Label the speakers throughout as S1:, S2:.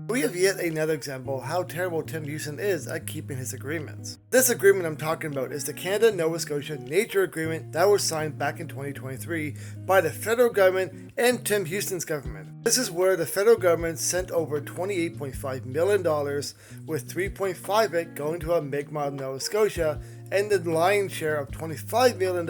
S1: We have yet another example of how terrible Tim Houston is at keeping his agreements. This agreement I'm talking about is the Canada-Nova Scotia Nature Agreement that was signed back in 2023 by the federal government and Tim Houston's government. This is where the federal government sent over $28.5 million, with $3.5 of it going to a Mi'kmaq of Nova Scotia and the lion's share of $25 million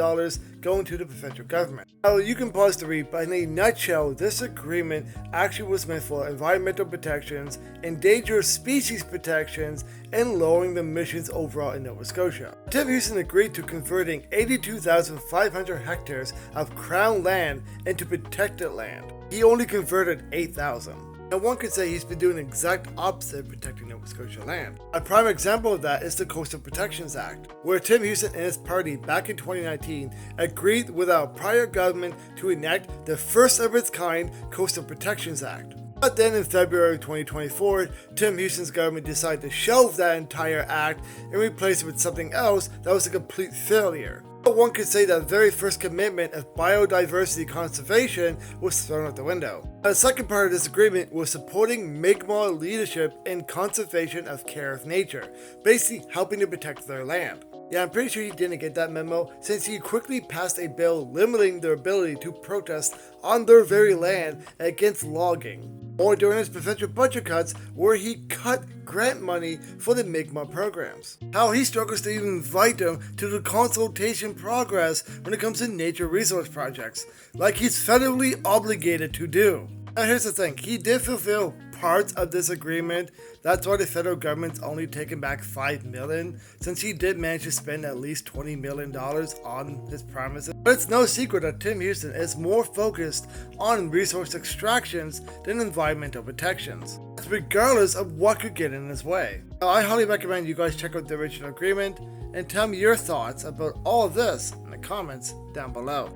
S1: going to the provincial government. Now, you can pause to read, but in a nutshell, this agreement actually was meant for environmental protections, endangered species protections, and lowering the emissions overall in Nova Scotia. Tim Houston agreed to converting 82,500 hectares of Crown land into protected land. He only converted 8,000. Now, one could say he's been doing the exact opposite of protecting Nova Scotia land. A prime example of that is the Coastal Protections Act, where Tim Houston and his party back in 2019 agreed with our prior government to enact the first of its kind Coastal Protections Act. But then in February 2024, Tim Houston's government decided to shelve that entire act and replace it with something else that was a complete failure. But one could say that the very first commitment of biodiversity conservation was thrown out the window. The second part of this agreement was supporting Mi'kmaq leadership in conservation of care of nature, basically helping to protect their land. Yeah, I'm pretty sure he didn't get that memo, since he quickly passed a bill limiting their ability to protest on their very land against logging, or during his provincial budget cuts where he cut grant money for the Mi'kmaq programs. How he struggles to even invite them to the consultation progress when it comes to nature resource projects, like he's federally obligated to do. Now here's the thing, he did fulfill parts of this agreement. That's why the federal government's only taken back $5 million, since he did manage to spend at least $20 million on his promises. But it's no secret that Tim Houston is more focused on resource extractions than environmental protections, regardless of what could get in his way. Now, I highly recommend you guys check out the original agreement and tell me your thoughts about all of this in the comments down below.